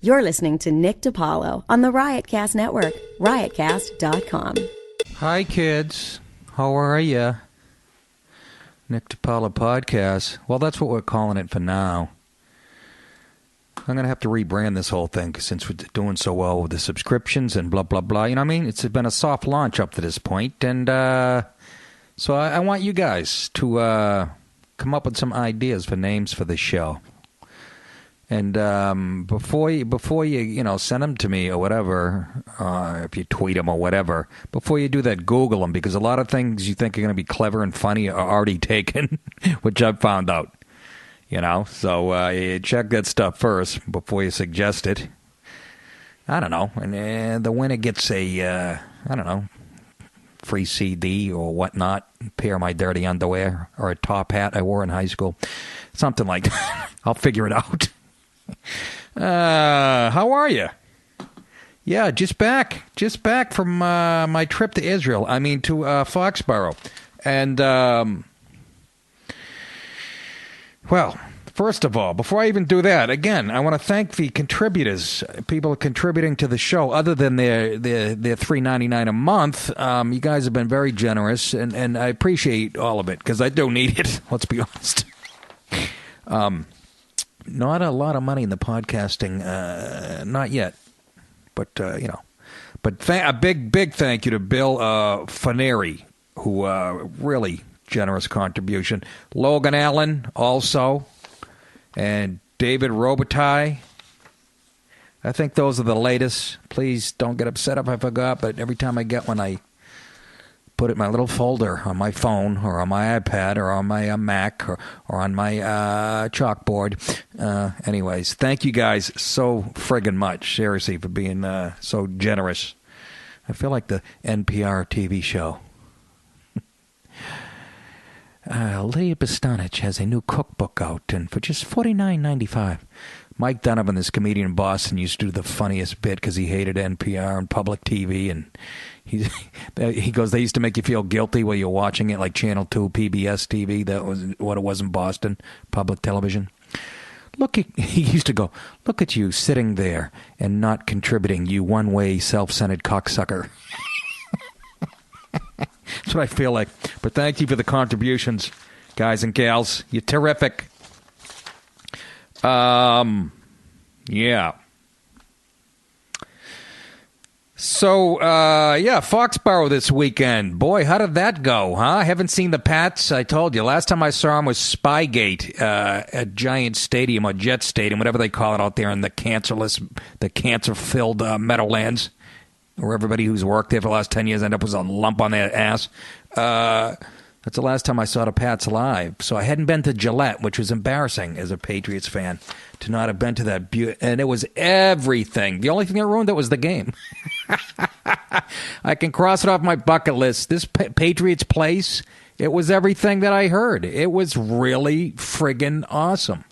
You're listening to Nick DiPaolo on the Riotcast Network, riotcast.com. Hi, kids. How are ya? Nick DiPaolo Podcast. Well, that's what we're calling it for now. I'm going to have to rebrand this whole thing since we're doing so well with the subscriptions and blah, blah, blah. You know what I mean? It's been a soft launch up to this point. And so I want you guys to come up with some ideas for names for the show. And before you send them to me or whatever, if you tweet them or whatever, before you do that, Google them, because a lot of things you think are going to be clever and funny are already taken, which I've found out. So you check that stuff first before you suggest it. I don't know. And the winner gets a, free CD or whatnot, a pair of my dirty underwear, or a top hat I wore in high school. Something like that. I'll figure it out. How are you? Yeah, just back from my trip to Israel. I mean, to Foxborough. And, well, first of all, before I even do that, again, I want to thank the contributors, people contributing to the show. Other than their $3.99 a month, you guys have been very generous, and I appreciate all of it, because I do need it, let's be honest. Not a lot of money in the podcasting, not yet, but But a big thank you to Bill Faneri, who really generous contribution. Logan Allen also, and David Robitaille. I think those are the latest. Please don't get upset if I forgot, but every time I get one, I put it in my little folder on my phone or on my iPad or on my Mac or on my chalkboard. Anyways, thank you guys so friggin' much, seriously, for being so generous. I feel like the NPR TV show. Leah Bostanich has a new cookbook out, and for just $49.95. Mike Donovan, this comedian in Boston, used to do the funniest bit because he hated NPR and public TV, and he goes, they used to make you feel guilty while you're watching it, like Channel 2, PBS TV. That was what it was in Boston, public television. He used to go, look at you sitting there and not contributing, you one-way, self-centered cocksucker. That's what I feel like. But thank you for the contributions, guys and gals. You're terrific. Yeah. So, Foxborough this weekend. Boy, how did that go, huh? I haven't seen the Pats. I told you. Last time I saw them was Spygate at Giant Stadium or Jet Stadium, whatever they call it out there in the cancer-filled Meadowlands, where everybody who's worked there for the last 10 years end up with a lump on their ass. That's the last time I saw the Pats live. So I hadn't been to Gillette, which was embarrassing as a Patriots fan to not have been to that. And it was everything. The only thing that ruined it was the game. I can cross it off my bucket list. This Patriots place, it was everything that I heard. It was really friggin' awesome.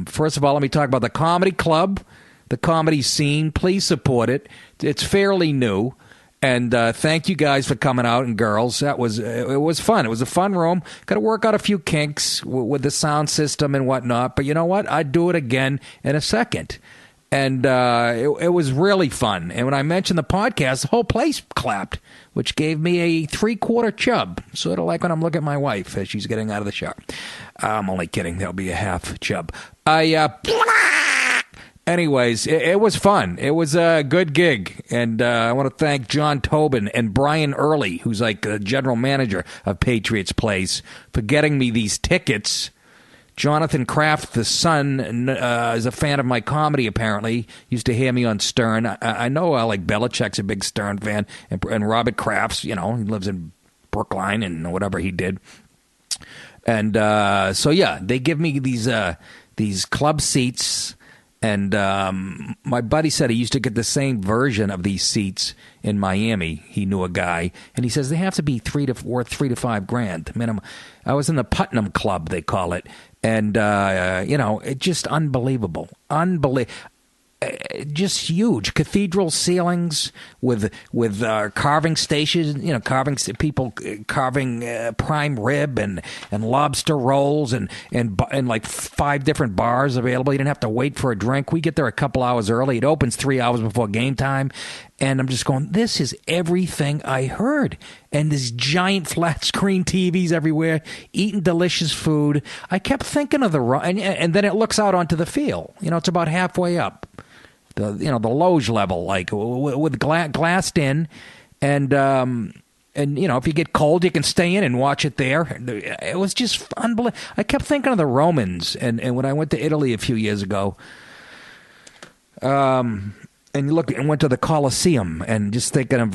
First of all, let me talk about the comedy club, the comedy scene. Please support it. It's fairly new. And thank you guys for coming out, and girls. It was fun. It was a fun room. Got to work out a few kinks with the sound system and whatnot. But you know what? I'd do it again in a second. And it was really fun. And when I mentioned the podcast, the whole place clapped, which gave me a 3/4 chub. Sort of like when I'm looking at my wife as she's getting out of the shower. I'm only kidding. There'll be a half chub. Anyways, it was fun. It was a good gig. And I want to thank John Tobin and Brian Early, who's like the general manager of Patriots Place, for getting me these tickets. Jonathan Kraft, the son, is a fan of my comedy, apparently. Used to hear me on Stern. I know like Belichick's a big Stern fan. And Robert Kraft's, he lives in Brookline and whatever he did. And they give me these club seats. And my buddy said he used to get the same version of these seats in Miami. He knew a guy, and he says they have to be $3 to $5 grand minimum. I was in the Putnam Club, they call it, and it's just unbelievable. just huge cathedral ceilings with carving stations, people carving prime rib and lobster rolls and like 5 different bars available. You didn't have to wait for a drink. We get there a couple hours early. It opens 3 hours before game time, and I'm just going, this is everything I heard. And there's giant flat screen TVs everywhere, eating delicious food. I kept thinking of and then it looks out onto the field. It's about halfway up. The loge level, like with glassed in, and if you get cold, you can stay in and watch it there. It was just unbelievable. I kept thinking of the Romans, and when I went to Italy a few years ago, and you look and went to the Colosseum, and just thinking of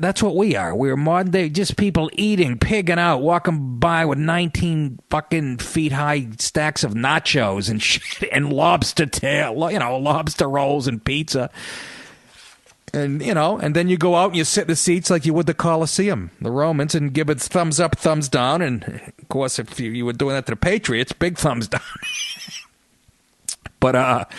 that's what we are. We're modern day, just people eating, pigging out, walking by with 19 fucking feet high stacks of nachos and shit, and lobster tail, lobster rolls and pizza, and and then you go out and you sit in the seats like you would the Colosseum, the Romans, and give it thumbs up, thumbs down, and of course if you were doing that to the Patriots, big thumbs down. But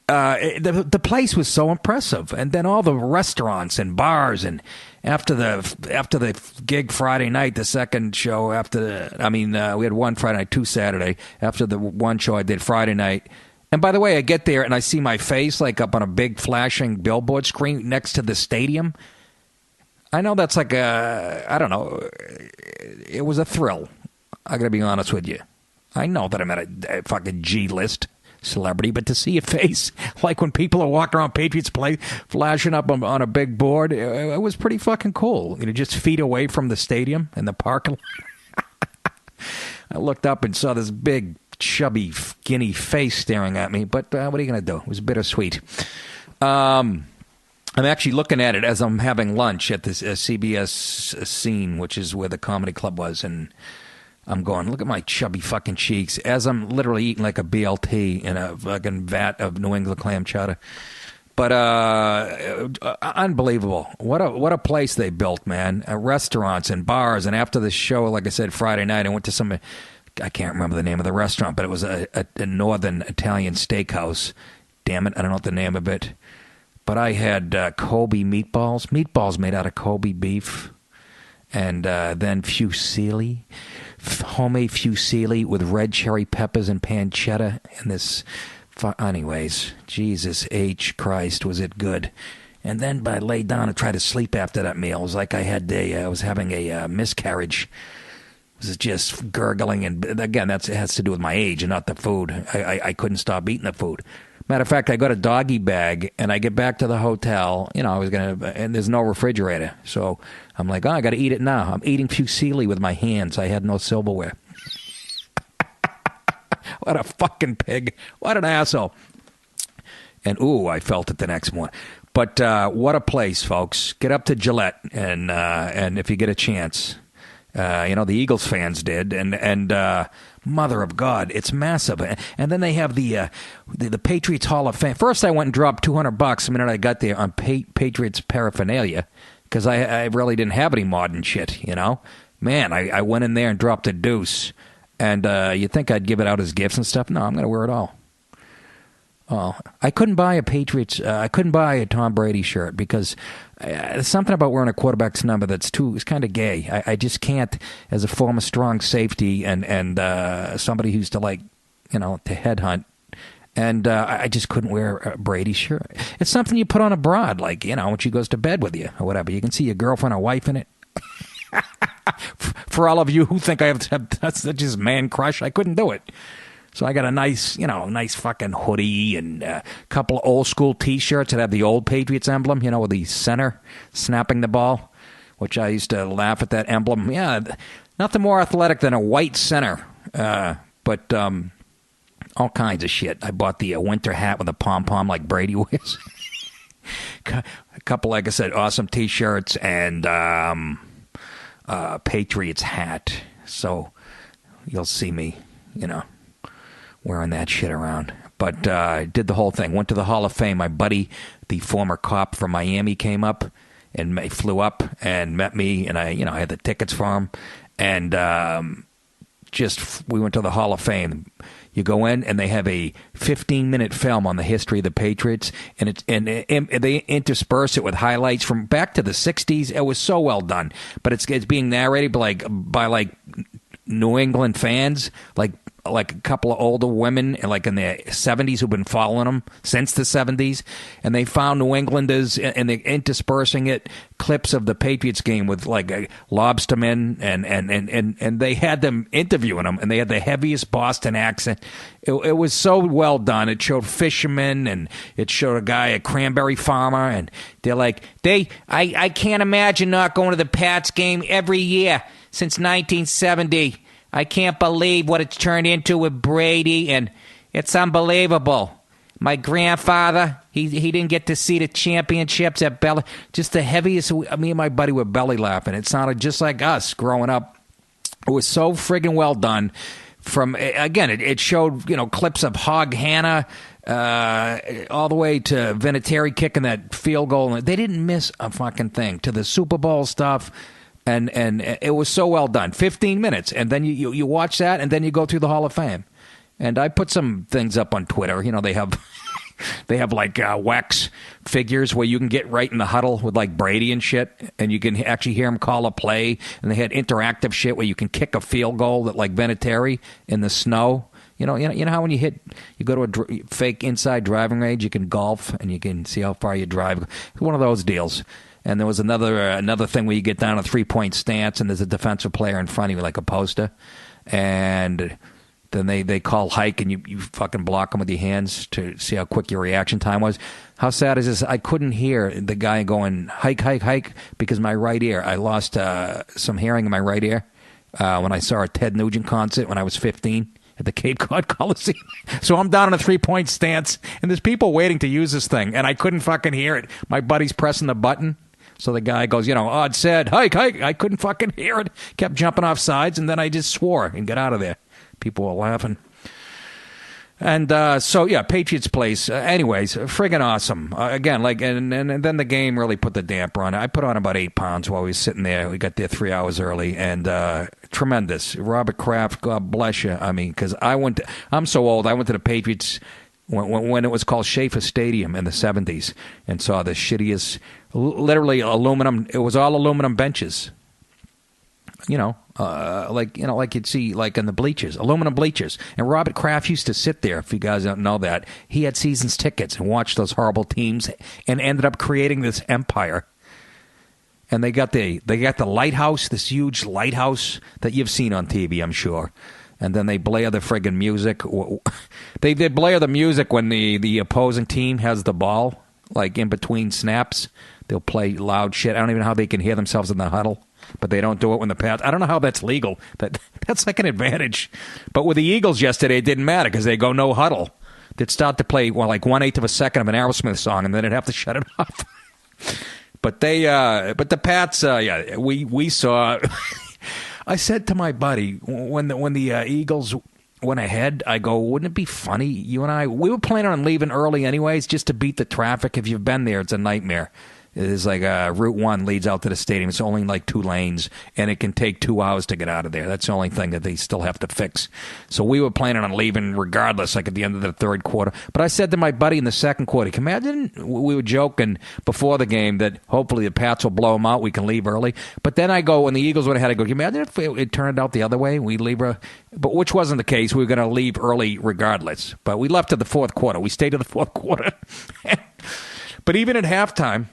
the place was so impressive, and then all the restaurants and bars, and after the gig Friday night, the second show we had one Friday night, 2 Saturday. After the one show I did Friday night, and by the way, I get there and I see my face like up on a big flashing billboard screen next to the stadium. I know that's like I don't know. It was a thrill. I gotta be honest with you. I know that I'm at a fucking G-list celebrity, but to see your face, like when people are walking around Patriots play, flashing up on a big board, it was pretty fucking cool. Just feet away from the stadium and the parking lot. I looked up and saw this big, chubby, skinny face staring at me, but what are you going to do? It was bittersweet. I'm actually looking at it as I'm having lunch at this CBS scene, which is where the comedy club was, and I'm going, look at my chubby fucking cheeks as I'm literally eating like a BLT in a fucking vat of New England clam chowder. But unbelievable. What a place they built, man. Restaurants and bars. And after the show, like I said, Friday night, I went to I can't remember the name of the restaurant, but it was a northern Italian steakhouse. Damn it, I don't know what the name of it. But I had Kobe meatballs made out of Kobe beef. And then fusilli. Homemade fusilli with red cherry peppers and pancetta and this. Anyways, Jesus H. Christ, was it good? And then I laid down and tried to sleep after that meal. It was like I was having a miscarriage. It was just gurgling, and again, it has to do with my age and not the food. I couldn't stop eating the food. Matter of fact, I got a doggy bag, and I get back to the hotel. And there's no refrigerator, so I'm like, I got to eat it now. I'm eating fusilli with my hands. I had no silverware. What a fucking pig! What an asshole! And I felt it the next morning. But what a place, folks! Get up to Gillette, and if you get a chance, the Eagles fans did, and. Mother of God, it's massive. And then they have the Patriots Hall of Fame. First, I went and dropped $200 the minute I got there on Patriots paraphernalia, because I really didn't have any modern shit, Man, I went in there and dropped a deuce. And you'd think I'd give it out as gifts and stuff. No, I'm going to wear it all. Oh, I couldn't buy a Patriots. I couldn't buy a Tom Brady shirt because there's something about wearing a quarterback's number it's kind of gay. I just can't, as a former strong safety and somebody who's to to headhunt, and I just couldn't wear a Brady shirt. It's something you put on a broad, when she goes to bed with you or whatever. You can see your girlfriend or wife in it. For all of you who think I have that's just man crush, I couldn't do it. So I got a nice fucking hoodie and a couple of old school T-shirts that have the old Patriots emblem, with the center snapping the ball, which I used to laugh at that emblem. Yeah, nothing more athletic than a white center. But all kinds of shit. I bought the winter hat with a pom-pom like Brady wears. A couple, like I said, awesome T-shirts and Patriots hat. So you'll see me, wearing that shit around. But I did the whole thing. Went to the Hall of Fame. My buddy, the former cop from Miami, came up and flew up and met me, and I had the tickets for him. And we went to the Hall of Fame. You go in, and they have a 15-minute film on the history of the Patriots, and they intersperse it with highlights from back to the 60s. It was so well done. But it's being narrated by New England fans, like a couple of older women like in their 70s who've been following them since the 70s, and they found New Englanders, and they're interspersing it clips of the Patriots game with lobstermen, and they had them interviewing them, and they had the heaviest Boston accent. It was so well done. It showed fishermen, and it showed a guy, a cranberry farmer, and they're like, I can't imagine not going to the Pats game every year since 1970. I can't believe what it's turned into with Brady, and it's unbelievable. My grandfather, he didn't get to see the championships at belly. Just the heaviest. Me and my buddy were belly laughing. It sounded just like us growing up. It was so friggin' well done. It showed clips of Hog Hanna all the way to Vinatieri kicking that field goal. They didn't miss a fucking thing. To the Super Bowl stuff. And it was so well done. 15 minutes. And then you watch that, and then you go through the Hall of Fame. And I put some things up on Twitter. They have wax figures where you can get right in the huddle with Brady and shit, and you can actually hear him call a play. And they had interactive shit where you can kick a field goal that Vinatieri in the snow. You know how when you go to a fake inside driving range, you can golf and you can see how far you drive. It's one of those deals. And there was another thing where you get down a 3-point stance, and there's a defensive player in front of you like a poster, and then they call hike, and you fucking block them with your hands to see how quick your reaction time was. How sad is this? I couldn't hear the guy going hike, hike, hike because my right ear. I lost some hearing in my right ear when I saw a Ted Nugent concert when I was 15. At the Cape Cod Coliseum. So I'm down in a 3-point stance, and there's people waiting to use this thing, and I couldn't fucking hear it. My buddy's pressing the button. So the guy goes, Odd said, hike, hike. I couldn't fucking hear it. Kept jumping off sides, and then I just swore and got out of there. People were laughing. And Patriots place. Anyways, friggin' awesome. And then the game really put the damper on it. I put on about 8 pounds while we was sitting there. We got there 3 hours early, and tremendous. Robert Kraft, God bless you. I mean, because I'm so old. I went to the Patriots when it was called Schaefer Stadium in the 70s and saw the shittiest, literally aluminum. It was all aluminum benches. Like you'd see in the bleachers, aluminum bleachers. And Robert Kraft used to sit there, if you guys don't know that. He had seasons tickets and watched those horrible teams and ended up creating this empire. And they got the lighthouse, this huge lighthouse that you've seen on TV, I'm sure. And then they blare the friggin' music. They blare the music when the opposing team has the ball, in between snaps. They'll play loud shit. I don't even know how they can hear themselves in the huddle. But they don't do it when the Pats. I don't know how that's legal. That's like an advantage. But with the Eagles yesterday, it didn't matter because they go no huddle. They'd start to play 1/8 of a second of an Aerosmith song, and then they'd have to shut it off. But the Pats, we saw. I said to my buddy when the Eagles went ahead, I go, wouldn't it be funny? You and I, we were planning on leaving early anyways, just to beat the traffic. If you've been there, it's a nightmare. It is Route 1 leads out to the stadium. It's only 2 lanes, and it can take 2 hours to get out of there. That's the only thing that they still have to fix. So we were planning on leaving regardless, at the end of the third quarter. But I said to my buddy in the second quarter, can you imagine, we were joking before the game that hopefully the Pats will blow them out, we can leave early. But then I go, when the Eagles went ahead, I go, can you imagine if it turned out the other way? We leave, but which wasn't the case. We were going to leave early regardless. But we left to the fourth quarter. We stayed to the fourth quarter. But even at halftime,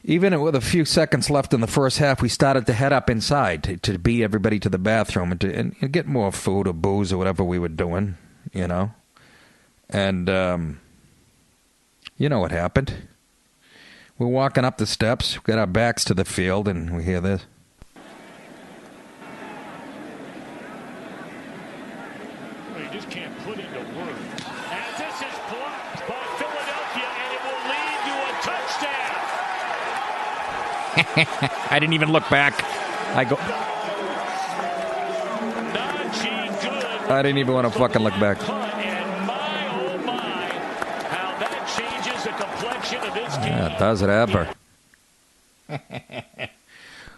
even with a few seconds left in the first half, we started to head up inside to beat everybody to the bathroom and get more food or booze or whatever we were doing, And you know what happened. We're walking up the steps, we got our backs to the field, and we hear this. You just can't put into words. And this is blocked by Philadelphia, and it will lead to a touchdown. I didn't even look back. I didn't even want to fucking look back. And my, oh my, how that changes the complexion of this game. Yeah, does it ever.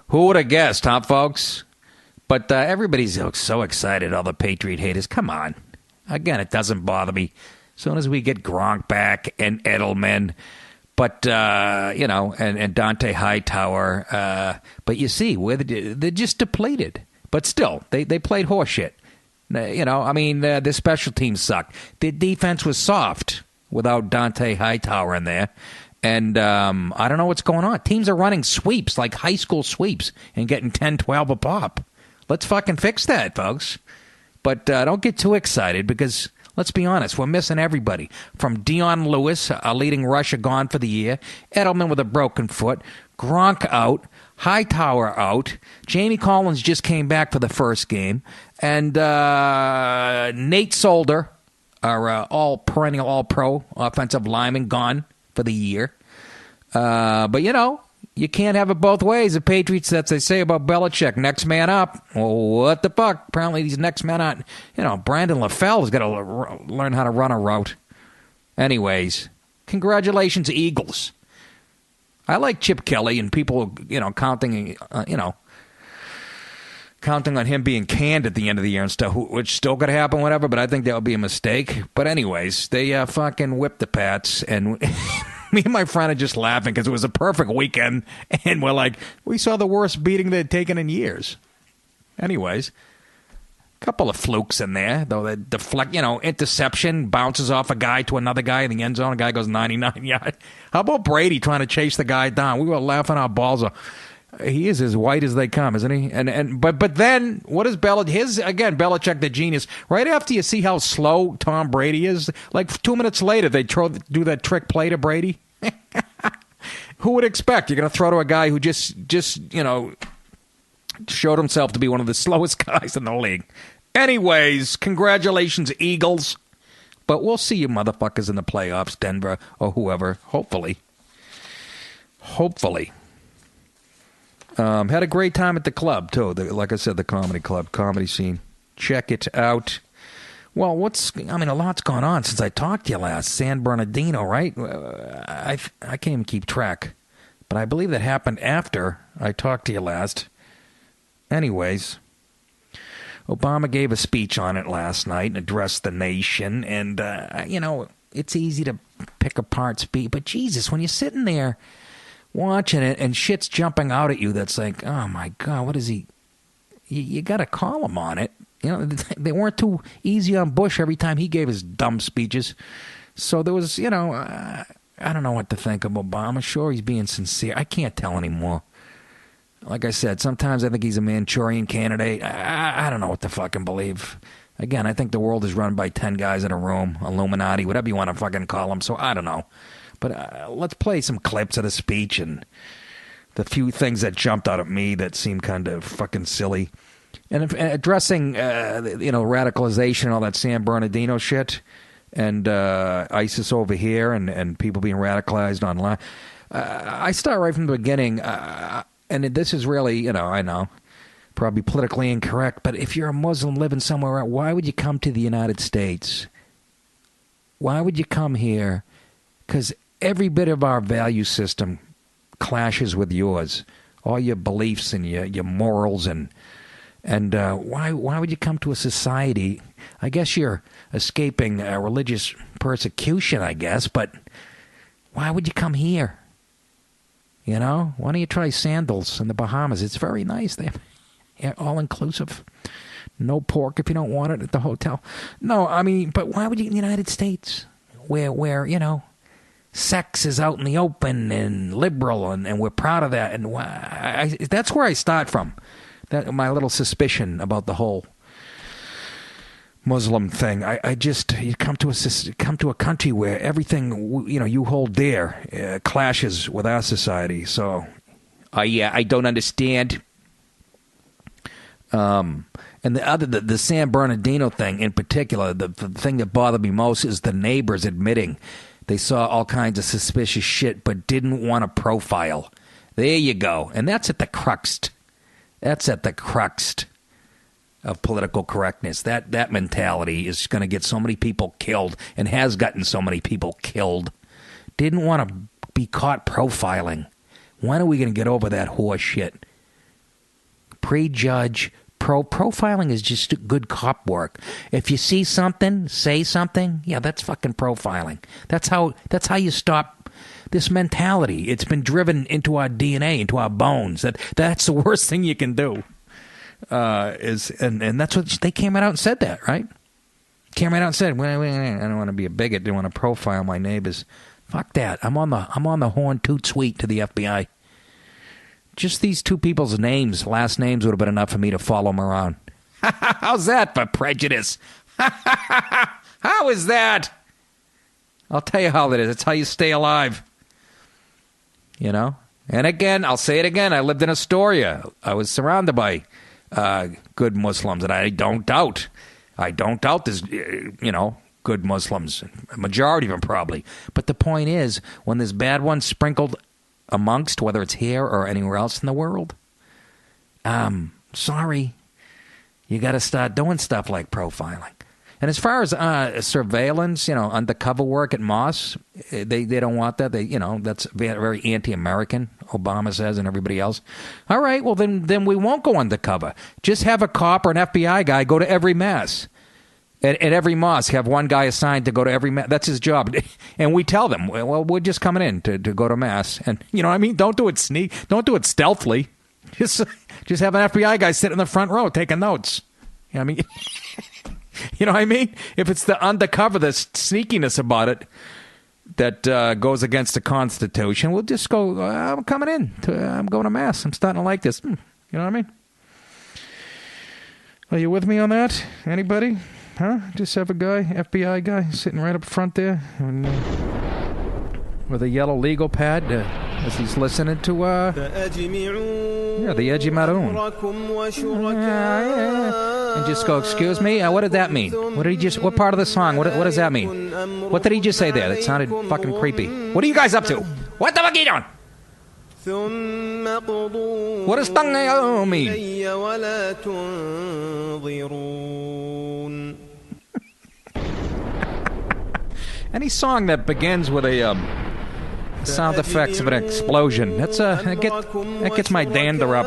Who would have guessed, huh, folks? But everybody's so excited, all the Patriot haters. Come on. Again, it doesn't bother me. As soon as we get Gronk back and Edelman, but, and Dante Hightower. But you see, they're just depleted. But still, they played horseshit. The special teams sucked. The defense was soft without Dante Hightower in there. And I don't know what's going on. Teams are running sweeps, like high school sweeps, and getting 10, 12 a pop. Let's fucking fix that, folks. But don't get too excited because, let's be honest, we're missing everybody. From Dion Lewis, a leading rusher, gone for the year. Edelman with a broken foot. Gronk out. Hightower out. Jamie Collins just came back for the first game. And Nate Solder, our perennial all-pro offensive lineman, gone for the year. But, you can't have it both ways. The Patriots, that's they say about Belichick, next man up. Well, what the fuck? Apparently he's next man out. Brandon LaFell has got to learn how to run a route. Anyways, congratulations, Eagles. I like Chip Kelly and people, counting on him being canned at the end of the year and stuff, which still could happen, whatever, but I think that would be a mistake. But anyways, they fucking whipped the Pats, and me and my friend are just laughing because it was a perfect weekend, and we're like, we saw the worst beating they'd taken in years. Anyways, a couple of flukes in there, though. The deflect, interception, bounces off a guy to another guy in the end zone. A guy goes 99 yards. How about Brady trying to chase the guy down? We were laughing our balls off. He is as white as they come, isn't he? But then what is Belichick the genius? Right after you see how slow Tom Brady is, like 2 minutes later they do that trick play to Brady. Who would expect you're going to throw to a guy who just showed himself to be one of the slowest guys in the league? Anyways, congratulations, Eagles. But we'll see you motherfuckers in the playoffs, Denver or whoever. Hopefully. Had a great time at the club, too. Like I said, the comedy club, comedy scene. Check it out. Well, a lot's gone on since I talked to you last. San Bernardino, right? I can't even keep track. But I believe that happened after I talked to you last. Anyways, Obama gave a speech on it last night and addressed the nation. And, it's easy to pick apart speech. But, Jesus, when you're sitting there watching it and shit's jumping out at you that's like, oh my God, what is he? You got to call him on it. They weren't too easy on Bush every time he gave his dumb speeches. So there was, I don't know what to think of Obama. Sure, he's being sincere. I can't tell anymore. Like I said, sometimes I think he's a Manchurian candidate. I don't know what to fucking believe. Again, I think the world is run by 10 guys in a room, Illuminati, whatever you want to fucking call them. So I don't know. But let's play some clips of the speech and the few things that jumped out at me that seemed kind of fucking silly. And addressing, radicalization and all that San Bernardino shit and ISIS over here and people being radicalized online. I start right from the beginning, and this is really, I know, probably politically incorrect, but if you're a Muslim living somewhere else, why would you come to the United States? Why would you come here? Because every bit of our value system clashes with yours, all your beliefs and your morals, and why would you come to a society? I guess you're escaping religious persecution, I guess, but why would you come here? Why don't you try sandals in the Bahamas? It's very nice. They're all inclusive. No pork if you don't want it at the hotel. No, but why would you in the United States, where sex is out in the open and liberal, and we're proud of that, and that's where I start from. That my little suspicion about the whole Muslim thing. You come to a country where everything you hold dear clashes with our society. So I don't understand. And the San Bernardino thing in particular, the thing that bothered me most is the neighbors admitting they saw all kinds of suspicious shit but didn't want to profile. There you go. And that's at the crux. That's at the crux of political correctness. That mentality is going to get so many people killed and has gotten so many people killed. Didn't want to be caught profiling. When are we going to get over that horse shit? Prejudge, profiling is just good cop work. If you see something, say something. Yeah, that's fucking profiling. That's how you stop this mentality. It's been driven into our DNA, into our bones. That's the worst thing you can do. And that's what they came out and said that, right? Came right out and said, well, I don't want to be a bigot. I don't want to profile my neighbors. Fuck that. I'm on the horn toot sweet to the FBI. Just these two people's names, last names, would have been enough for me to follow them around. How's that for prejudice? How is that? I'll tell you how it is. It's how you stay alive. You know? And again, I'll say it again. I lived in Astoria. I was surrounded by good Muslims, and I don't doubt there's, good Muslims. A majority of them probably. But the point is, when there's bad ones sprinkled amongst, whether it's here or anywhere else in the world, sorry, you got to start doing stuff like profiling. And as far as surveillance, undercover work at Moss, they don't want that. That's very anti-American, Obama says, and everybody else. All right, well, then we won't go undercover. Just have a cop or an FBI guy go to every mass. At every mosque, have one guy assigned to go to every mass. That's his job. And we tell them, well, we're just coming in to go to mass. And, you know what I mean? Don't do it don't do it stealthily. Just have an FBI guy sit in the front row taking notes. You know what I mean? You know what I mean? If it's the undercover, the sneakiness about it that goes against the Constitution, we'll just go, I'm coming in. I'm going to mass. I'm starting to like this. You know what I mean? Are you with me on that? Anybody? Huh? Just have a guy, FBI guy, sitting right up front there and, with a yellow legal pad as he's listening to, the Edgy Maroon. And just go, excuse me? What did that mean? What part of the song? What does that mean? What did he just say there? That sounded fucking creepy. What are you guys up to? What the fuck are you doing? What does Tangay mean? Any song that begins with a sound effects of an explosion, that gets my dander up.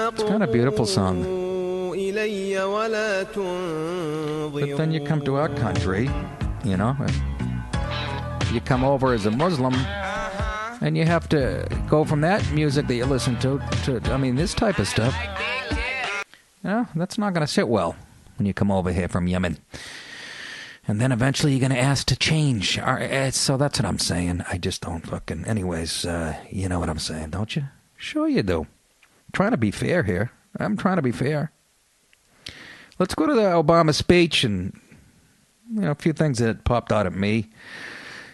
It's kind of a beautiful song. But then you come to our country, you come over as a Muslim, and you have to go from that music that you listen to this type of stuff. That's not going to sit well when you come over here from Yemen. And then eventually you're going to ask to change. So that's what I'm saying. I just don't fucking... Anyways, you know what I'm saying, don't you? Sure you do. I'm trying to be fair here. I'm trying to be fair. Let's go to the Obama speech and, a few things that popped out at me.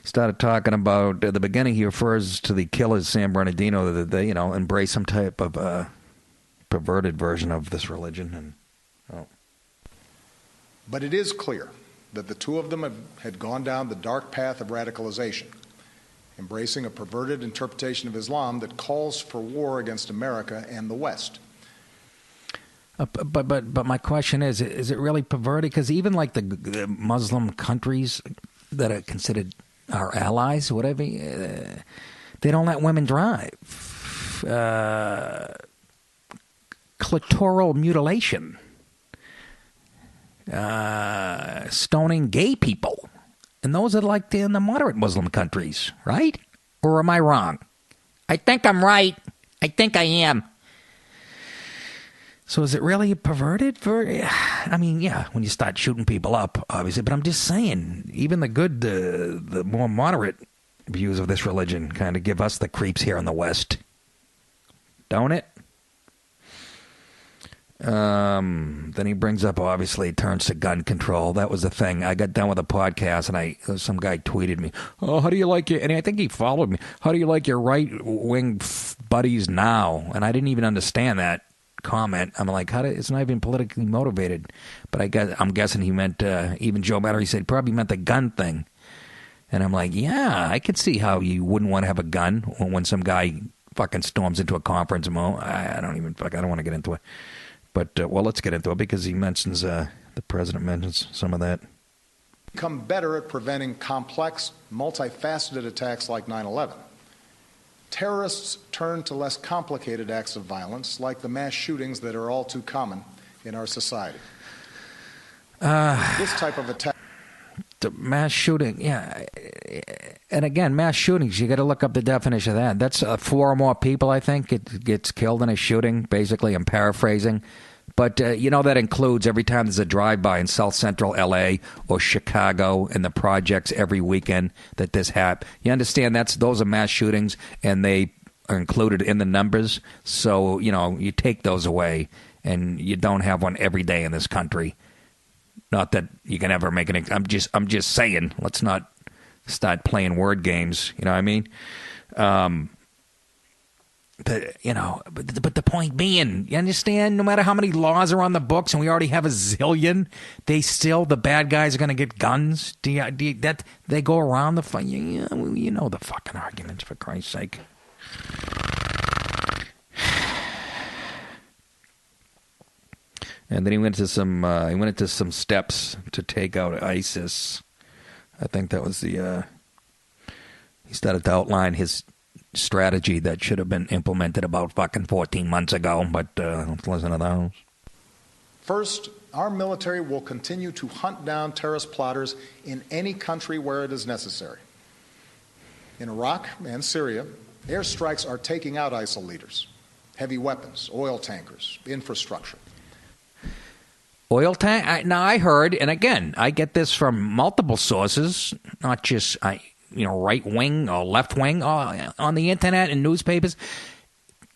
Started talking about, at the beginning, he refers to the killers, San Bernardino, that they, embrace some type of perverted version of this religion. But it is clear that the two of them had gone down the dark path of radicalization, embracing a perverted interpretation of Islam that calls for war against America and the West. But my question is it really perverted? Because even like the Muslim countries that are considered our allies, whatever, they don't let women drive. Clitoral mutilation. Stoning gay people. And those are like in the moderate Muslim countries, right? Or am I wrong? I think I'm right. I think I am. So is it really perverted? When you start shooting people up, obviously. But I'm just saying, even the good, the more moderate views of this religion kind of give us the creeps here in the West. Don't it? Then he brings up, obviously, it turns to gun control. That was the thing. I got done with a podcast, and some guy tweeted me, how do you like your... And I think he followed me. How do you like your right-wing buddies now? And I didn't even understand that comment. I'm like, it's not even politically motivated. But I'm guessing he meant, even Joe Matter, he said, probably meant the gun thing. And I'm like, yeah, I could see how you wouldn't want to have a gun when some guy fucking storms into a conference. I don't want to get into it. But, let's get into it because he mentions, the president mentions some of that. become better at preventing complex, multifaceted attacks like 9/11. Terrorists turn to less complicated acts of violence, like the mass shootings that are all too common in our society. This type of attack. The mass shooting, yeah. And again, mass shootings, you got to look up the definition of that. That's 4 or more people, I think, it gets killed in a shooting, basically. I'm paraphrasing. But, that includes every time there's a drive-by in South Central L.A. or Chicago and the projects every weekend that this happens. You understand those are mass shootings, and they are included in the numbers. So, you take those away, and you don't have one every day in this country. Not that you can ever make an... I'm just saying, let's not start playing word games. You know what I mean? But the point being, you understand, no matter how many laws are on the books, and we already have a zillion, the bad guys are going to get guns. They go around the the fucking arguments, for Christ's sake. And then he went into some steps to take out ISIS. I think that was he started to outline his strategy that should have been implemented about fucking 14 months ago, but let's listen to those. First, our military will continue to hunt down terrorist plotters in any country where it is necessary. In Iraq and Syria, airstrikes are taking out ISIL leaders, heavy weapons, oil tankers, infrastructure. Oil tank? Now, I heard, and again, I get this from multiple sources, not just right wing or left wing on the internet and newspapers.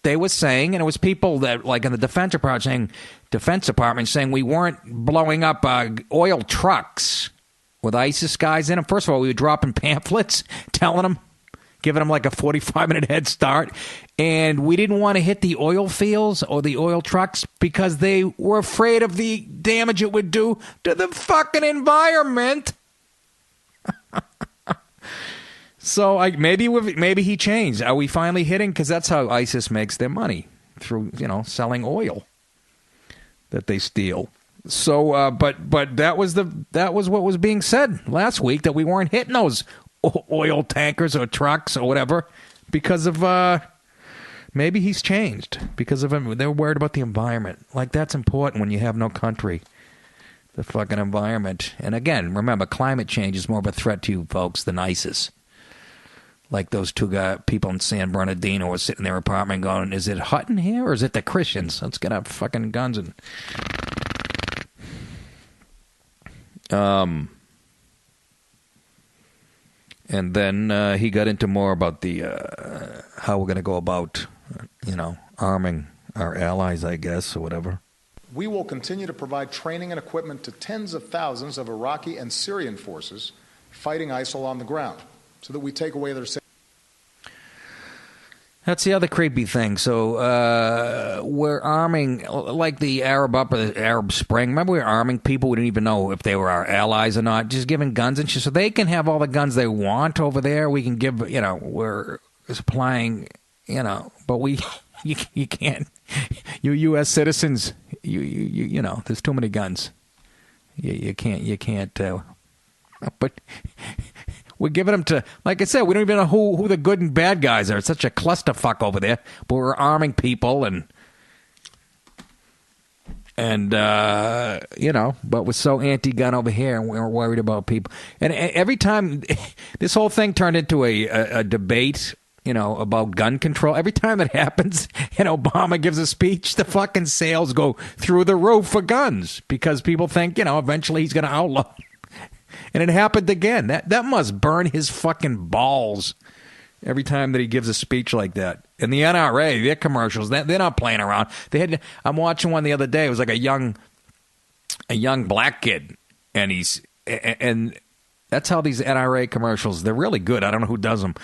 They were saying, and it was people that, like in the Defense Department saying we weren't blowing up oil trucks with ISIS guys in them. First of all, we were dropping pamphlets telling them, giving them like a 45-minute head start. And we didn't want to hit the oil fields or the oil trucks because they were afraid of the damage it would do to the fucking environment. So maybe he changed. Are we finally hitting? Because that's how ISIS makes their money, through selling oil that they steal. So, but that was what was being said last week, that we weren't hitting those oil tankers or trucks or whatever because of maybe he's changed because of him. They're worried about the environment. Like, that's important when you have no country. The fucking environment. And again, remember, climate change is more of a threat to you folks than ISIS. Like those two people in San Bernardino were sitting in their apartment going, is it hot in here or is it the Christians? Let's get our fucking guns and... And then he got into more about the how we're going to go about, arming our allies, I guess, or whatever. We will continue to provide training and equipment to tens of thousands of Iraqi and Syrian forces fighting ISIL on the ground, so that we take away their safety. That's the other creepy thing. So we're arming, like the Arab Spring. Remember, we were arming people. We didn't even know if they were our allies or not. Just giving guns and shit. So they can have all the guns they want over there. We can give, we're supplying, but you can't. You U.S. citizens, there's too many guns. You can't. But we're giving them to, like I said, we don't even know who the good and bad guys are. It's such a clusterfuck over there. But we're arming people but we're so anti-gun over here, and we're worried about people. And every time this whole thing turned into a debate, about gun control, every time it happens and Obama gives a speech, the fucking sales go through the roof for guns because people think, eventually he's going to outlaw. And it happened again. That must burn his fucking balls every time that he gives a speech like that. And the NRA, their commercials, they're not playing around. I'm watching one the other day. It was like a young black kid, and that's how these NRA commercials, they're really good. I don't know who does them,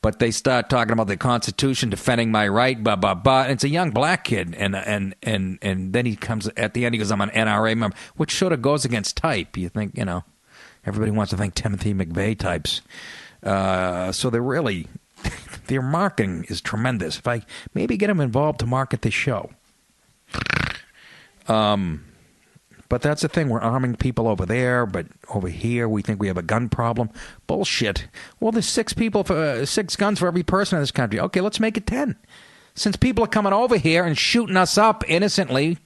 but they start talking about the Constitution, defending my right, blah blah blah. And it's a young black kid, and then he comes at the end. He goes, "I'm an NRA member," which sort of goes against type. You think, everybody wants to think Timothy McVeigh types. So they're really, their marketing is tremendous. If I maybe get them involved to market this show. But But that's the thing. We're arming people over there, but over here we think we have a gun problem. Bullshit. Well, there's 6 guns for every person in this country. Okay, let's make it 10. Since people are coming over here and shooting us up innocently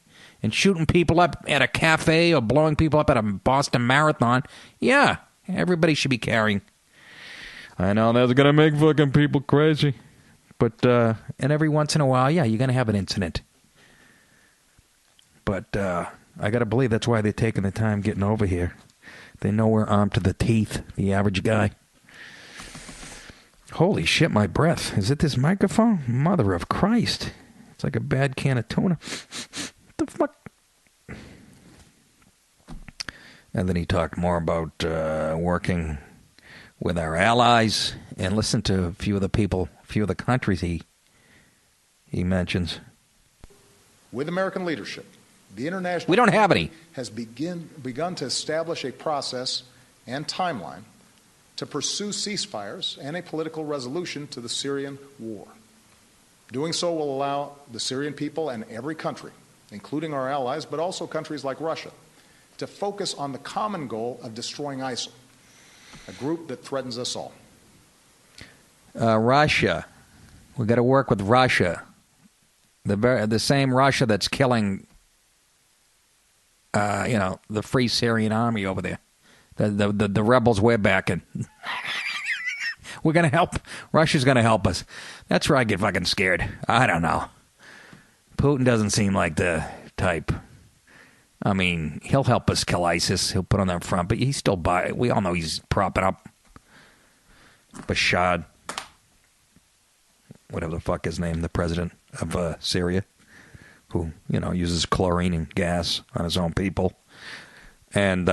and shooting people up at a cafe or blowing people up at a Boston Marathon, yeah, everybody should be carrying. I know that's going to make fucking people crazy. But, and every once in a while, yeah, you're going to have an incident. But, I got to believe that's why they're taking the time getting over here. They know we're armed to the teeth, the average guy. Holy shit, my breath. Is it this microphone? Mother of Christ. It's like a bad can of tuna. What the fuck? And then he talked more about working with our allies, and listen to a few of the countries he mentions. With American leadership, the international we don't have any. Has begun to establish a process and timeline to pursue ceasefires and a political resolution to the Syrian war. Doing so will allow the Syrian people and every country, including our allies, but also countries like Russia, to focus on the common goal of destroying ISIL, a group that threatens us all. Russia. We've got to work with Russia. The same Russia that's killing, the Free Syrian Army over there. The rebels we're backing. We're going to help. Russia's going to help us. That's where I get fucking scared. I don't know. Putin doesn't seem like the type. I mean, he'll help us kill ISIS. He'll put on that front, but he's still we all know he's propping up Bashar, whatever the fuck his name, the president of Syria, who, uses chlorine and gas on his own people. And,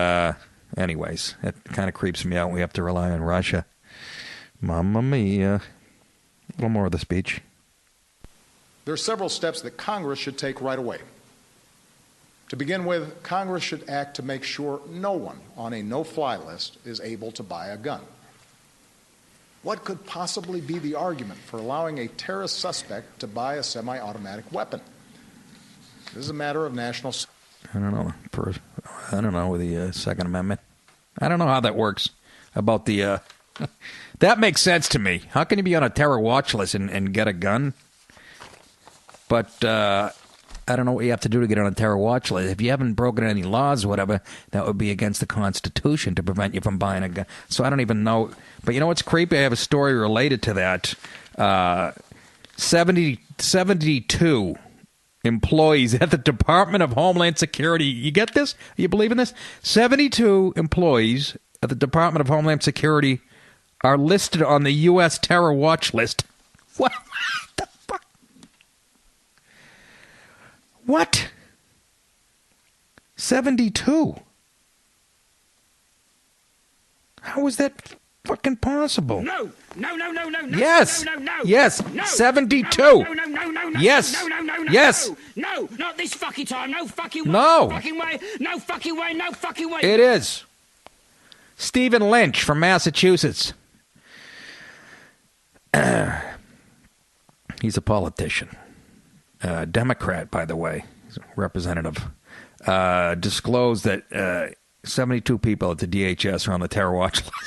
anyways, it kind of creeps me out. We have to rely on Russia. Mamma mia. A little more of the speech. There are several steps that Congress should take right away. To begin with, Congress should act to make sure no one on a no-fly list is able to buy a gun. What could possibly be the argument for allowing a terrorist suspect to buy a semi-automatic weapon? This is a matter of national... I don't know. With the Second Amendment. I don't know how that works. About the... that makes sense to me. How can you be on a terror watch list and get a gun? But I don't know what you have to do to get on a terror watch list. If you haven't broken any laws or whatever, that would be against the Constitution to prevent you from buying a gun. So I don't even know. But you know what's creepy? I have a story related to that. 72 employees at the Department of Homeland Security. You get this? You believe in this? 72 employees at the Department of Homeland Security are listed on the U.S. terror watch list. What the fuck? What? 72? How is that fucking possible? No. Yes. No. Yes. No. 72. No. Yes. No. Yes. No. Not this fucking time. No fucking way. No. No fucking way. It is. Stephen Lynch from Massachusetts. He's a politician. Democrat, by the way. He's a representative. Disclosed that 72 people at the DHS are on the terror watch list.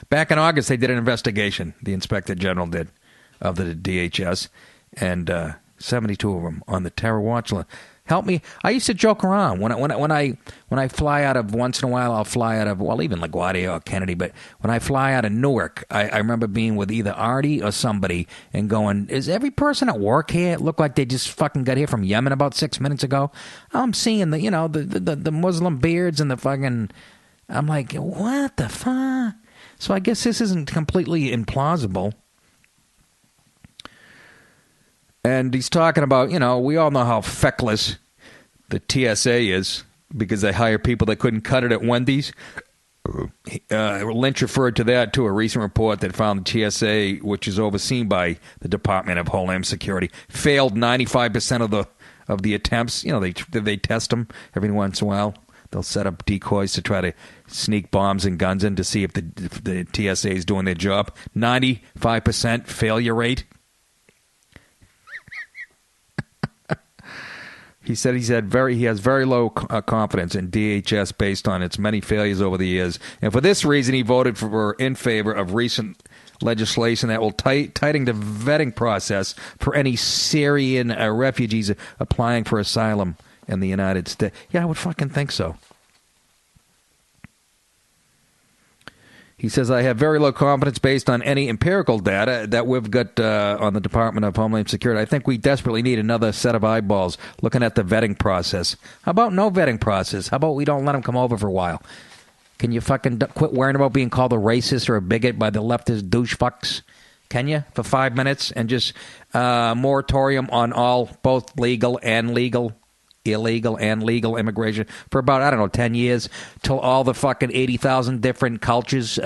Back in August, they did an investigation. The Inspector General did of the DHS, and 72 of them on the terror watch list. Help me! I used to joke around when I fly out of once in a while. I'll fly out of even LaGuardia or Kennedy, but when I fly out of Newark, I remember being with either Artie or somebody and going, "Is every person at work here look like they just fucking got here from Yemen about 6 minutes ago?" I'm seeing the Muslim beards and the fucking. I'm like, what the fuck? So I guess this isn't completely implausible. And he's talking about, we all know how feckless the TSA is because they hire people that couldn't cut it at Wendy's. Lynch referred to that to a recent report that found the TSA, which is overseen by the Department of Homeland Security, failed 95% of the attempts. They test them every once in a while. They'll set up decoys to try to sneak bombs and guns in to see if the TSA is doing their job. 95% failure rate. He said he has very low confidence in DHS based on its many failures over the years, and for this reason, he voted in favor of recent legislation that will tighten the vetting process for any Syrian refugees applying for asylum in the United States. Yeah, I would fucking think so. He says, I have very low confidence based on any empirical data that we've got on the Department of Homeland Security. I think we desperately need another set of eyeballs looking at the vetting process. How about no vetting process? How about we don't let them come over for a while? Can you fucking quit worrying about being called a racist or a bigot by the leftist douche fucks? Can you? For 5 minutes and just moratorium on all, both illegal and legal immigration for about, 10 years till all the fucking 80,000 different cultures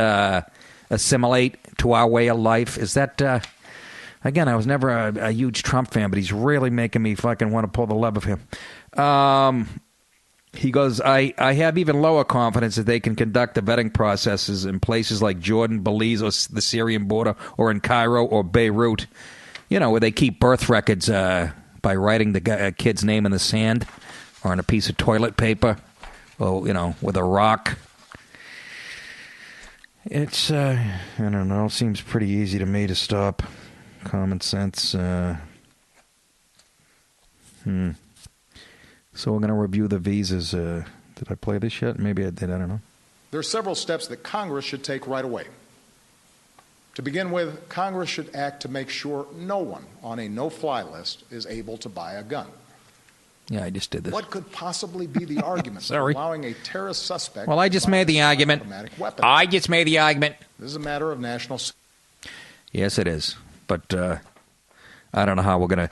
assimilate to our way of life. Is that, again, I was never a huge Trump fan, but he's really making me fucking want to pull the lever of him. He goes, I have even lower confidence that they can conduct the vetting processes in places like Jordan, Belize, or the Syrian border, or in Cairo or Beirut, where they keep birth records by writing the kid's name in the sand or on a piece of toilet paper or, with a rock. It's, I don't know, seems pretty easy to me to stop. Common sense. So we're going to review the visas. Did I play this yet? Maybe I did. I don't know. There are several steps that Congress should take right away. To begin with, Congress should act to make sure no one on a no-fly list is able to buy a gun. Yeah, I just did this. What could possibly be the argument for allowing a terrorist suspect I just made the argument. I just made the argument. This is a matter of national security. Yes, it is. But I don't know how we're going to...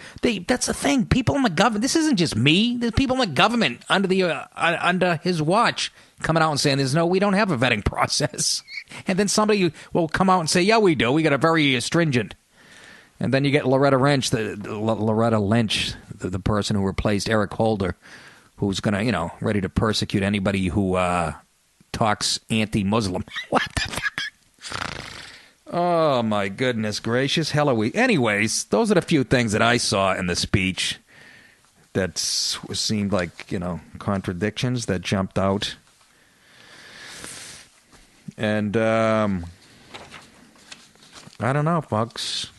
That's the thing. People in the government... This isn't just me. There's people in the government under his watch coming out and saying, we don't have a vetting process. And then somebody will come out and say, yeah, we do. We got a very stringent. And then you get Loretta Lynch, the person who replaced Eric Holder, who's going to, ready to persecute anybody who talks anti-Muslim. What the fuck? Oh, my goodness gracious. Hell are we. Anyways, those are the few things that I saw in the speech that seemed like, contradictions that jumped out. And I don't know, folks.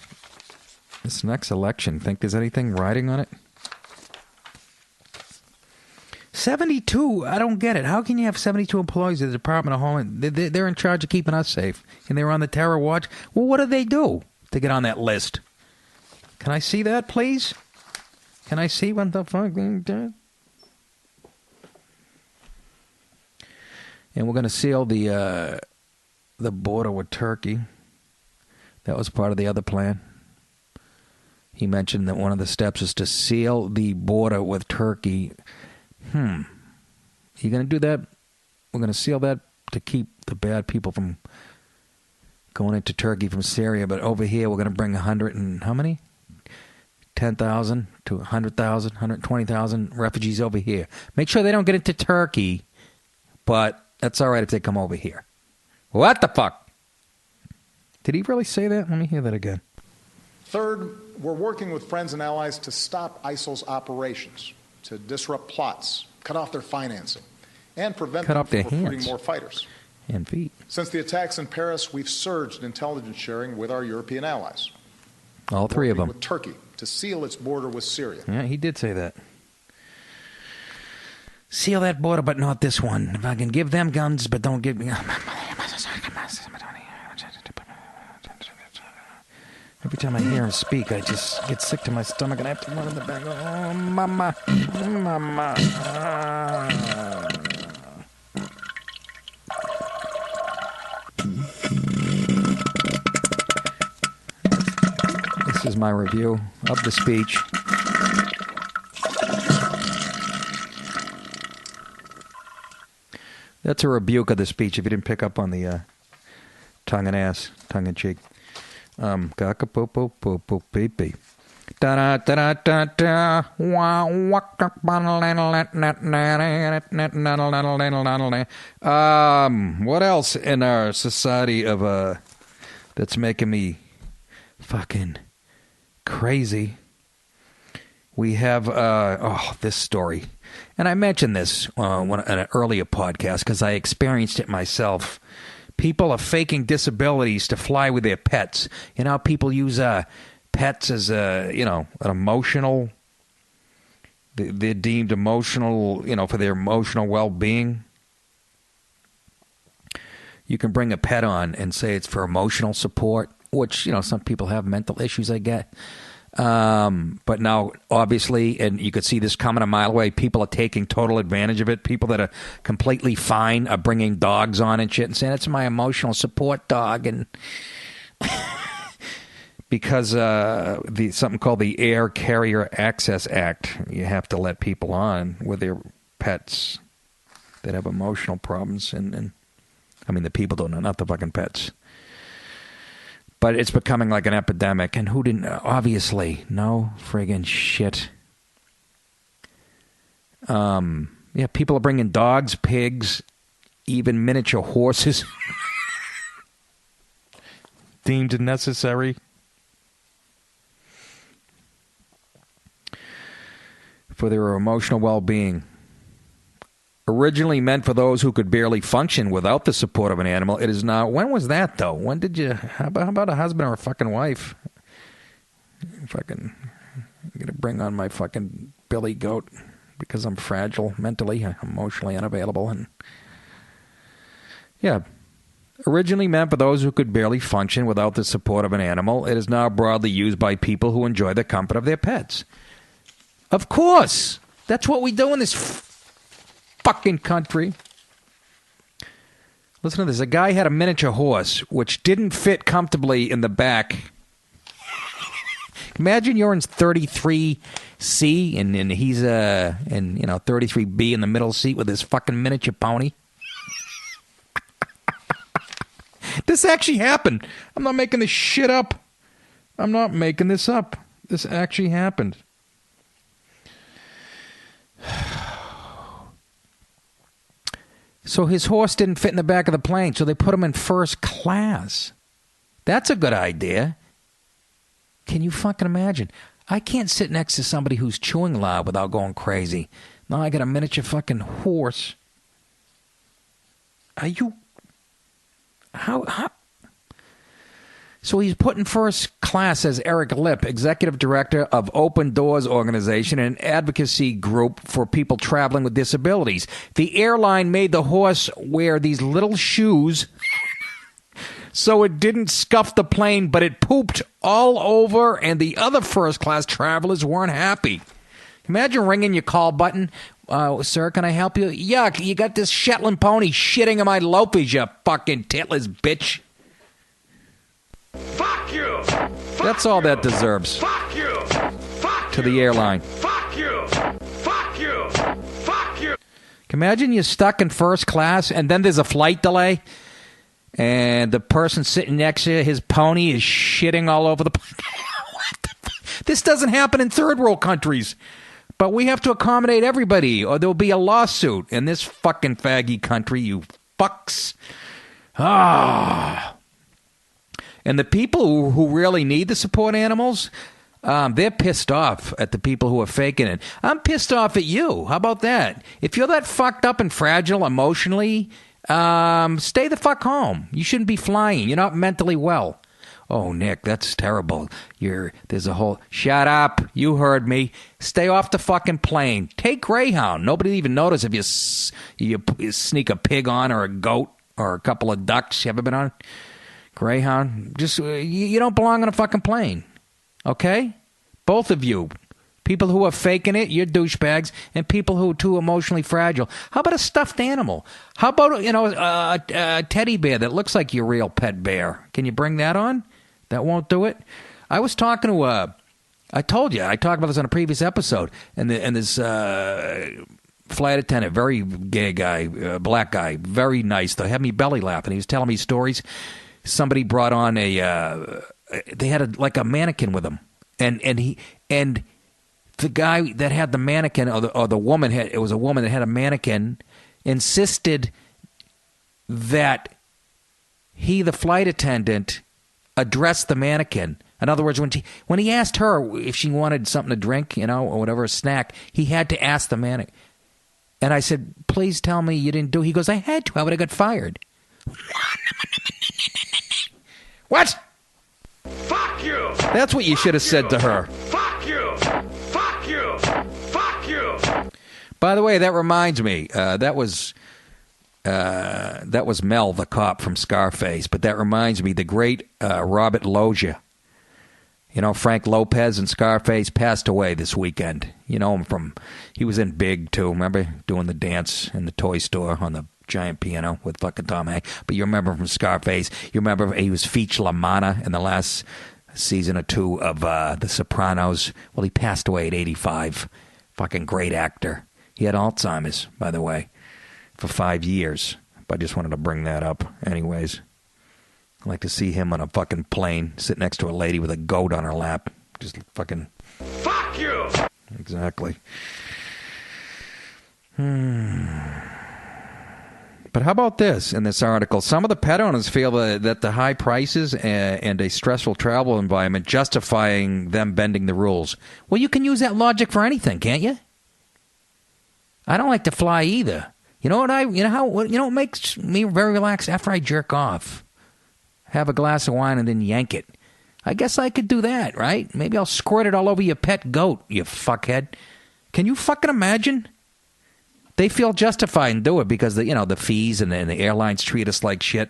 This next election, think there's anything riding on it? 72, I don't get it. How can you have 72 employees at the Department of Homeland? They're in charge of keeping us safe, and they're on the terror watch. Well, what do they do to get on that list? Can I see that, please? Can I see what the fuck they did? And we're going to seal the border with Turkey. That was part of the other plan. He mentioned that one of the steps is to seal the border with Turkey. You going to do that? We're going to seal that to keep the bad people from going into Turkey from Syria. But over here, we're going to bring 100 and how many? 10,000 to 100,000, 120,000 refugees over here. Make sure they don't get into Turkey, but that's all right if they come over here. What the fuck? Did he really say that? Let me hear that again. Third, we're working with friends and allies to stop ISIL's operations, to disrupt plots, cut off their financing, and prevent them from recruiting more fighters. And feet. Since the attacks in Paris, we've surged intelligence sharing with our European allies. All three of them. With Turkey to seal its border with Syria. Yeah, he did say that. Seal that border, but not this one. If I can give them guns, but don't give me... Every time I hear him speak, I just get sick to my stomach and I have to run in the back. Oh, mama. Mama. This is my review of the speech. That's a rebuke of the speech if you didn't pick up on the tongue in cheek. Cock-a-poo-poo-poo-poo-pee-pee. Da-da-da-da-da-da. What else in our society of that's making me fucking crazy We have this story, and I mentioned this in an earlier podcast because I experienced it myself. People are faking disabilities to fly with their pets. You know, people use pets as an emotional. They're deemed emotional, for their emotional well-being. You can bring a pet on and say it's for emotional support, which some people have mental issues. I get. But now, obviously, and you could see this coming a mile away, people are taking total advantage of it. People that are completely fine are bringing dogs on and shit and saying, it's my emotional support dog. And because something called the Air Carrier Access Act, you have to let people on with their pets that have emotional problems. And I mean, the people don't know, not the fucking pets. But it's becoming like an epidemic. And who didn't? Obviously, no friggin' shit. People are bringing dogs, pigs, even miniature horses. Deemed necessary. For their emotional well-being. Originally meant for those who could barely function without the support of an animal, it is now. When was that, though? When did you? How about a husband or a fucking wife? I'm gonna bring on my fucking billy goat because I'm fragile mentally, emotionally unavailable, and originally meant for those who could barely function without the support of an animal, it is now broadly used by people who enjoy the comfort of their pets. Of course, that's what we do in this fucking country. Listen to this. A guy had a miniature horse which didn't fit comfortably in the back. Imagine you're in 33C and he's in 33B in the middle seat with his fucking miniature pony. This actually happened. I'm not making this shit up. I'm not making this up. This actually happened. So his horse didn't fit in the back of the plane, so they put him in first class. That's a good idea. Can you fucking imagine? I can't sit next to somebody who's chewing loud without going crazy. Now I got a miniature fucking horse. Are you... How? So he's put in first class, says Eric Lipp, executive director of Open Doors Organization, an advocacy group for people traveling with disabilities. The airline made the horse wear these little shoes so it didn't scuff the plane, but it pooped all over, and the other first-class travelers weren't happy. Imagine ringing your call button. Sir, can I help you? Yuck, you got this Shetland pony shitting in my loafers, you fucking titless bitch. Fuck you! That's all that deserves. Fuck you! Fuck to the airline. Fuck you! Fuck you! Fuck you! Imagine you're stuck in first class and then there's a flight delay and the person sitting next to you, his pony is shitting all over the place. This doesn't happen in third world countries. But we have to accommodate everybody or there'll be a lawsuit in this fucking faggy country, you fucks. And the people who really need the support animals, they're pissed off at the people who are faking it. I'm pissed off at you. How about that? If you're that fucked up and fragile emotionally, stay the fuck home. You shouldn't be flying. You're not mentally well. Oh, Nick, that's terrible. There's a whole... Shut up. You heard me. Stay off the fucking plane. Take Greyhound. Nobody even notice if you sneak a pig on or a goat or a couple of ducks. You ever been on Greyhound? Just you don't belong on a fucking plane. Okay? Both of you. People who are faking it, you're douchebags, and people who are too emotionally fragile. How about a stuffed animal? How about a teddy bear that looks like your real pet bear? Can you bring that on? That won't do it. I was talking to I told you I talked about this on a previous episode, and this flight attendant, very gay guy, black guy, very nice though, had me belly laughing. He was telling me stories. Somebody brought on they had like a mannequin with them, and the guy that had the mannequin, or the woman, it was a woman that had a mannequin, insisted that he, the flight attendant, address the mannequin. In other words, when he asked her if she wanted something to drink, or whatever, a snack, he had to ask the man. And I said, please tell me you didn't do it. He goes, I had to. I would have got fired. What? Fuck you! That's what you should have said to her. Fuck you! Fuck you! Fuck you! By the way, that reminds me. That was Mel, the cop from Scarface. But that reminds me, the great Robert Loggia. Frank Lopez and Scarface passed away this weekend. You know him he was in Big, too. Remember? Doing the dance in the toy store on the giant piano with fucking Tom Hanks. But you remember him from Scarface. You remember he was Feach LaManna in the last season or two of The Sopranos. Well, he passed away at 85. Fucking great actor. He had Alzheimer's, by the way, for 5 years. But I just wanted to bring that up. Anyways. I'd like to see him on a fucking plane, sit next to a lady with a goat on her lap. Just fucking... Fuck you! Exactly. But how about this in this article? Some of the pet owners feel that the high prices and a stressful travel environment justifying them bending the rules. Well, you can use that logic for anything, can't you? I don't like to fly either. You know what makes me very relaxed after I jerk off? Have a glass of wine and then yank it. I guess I could do that, right? Maybe I'll squirt it all over your pet goat, you fuckhead. Can you fucking imagine? They feel justified and do it because the fees and the airlines treat us like shit.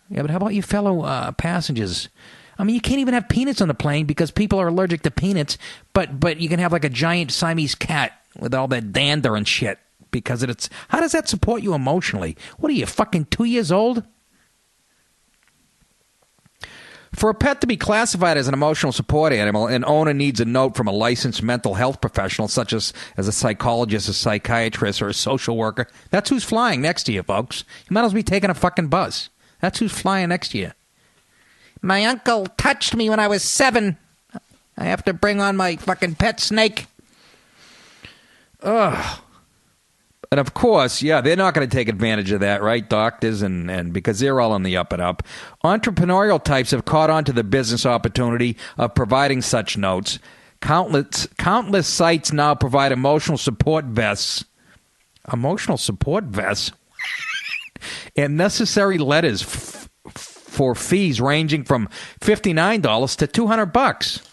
Yeah, but how about you fellow passengers? I mean, you can't even have peanuts on the plane because people are allergic to peanuts, but you can have like a giant Siamese cat with all that dander and shit because it's... How does that support you emotionally? What are you, fucking 2 years old? For a pet to be classified as an emotional support animal, an owner needs a note from a licensed mental health professional, such as a psychologist, a psychiatrist, or a social worker. That's who's flying next to you, folks. You might as well be taking a fucking bus. That's who's flying next to you. My uncle touched me when I was 7. I have to bring on my fucking pet snake. Ugh. And of course, yeah, they're not going to take advantage of that, right? Doctors and because they're all on the up and up. Entrepreneurial types have caught on to the business opportunity of providing such notes. Countless sites now provide emotional support vests. Emotional support vests? And necessary letters for fees ranging from $59 to $200.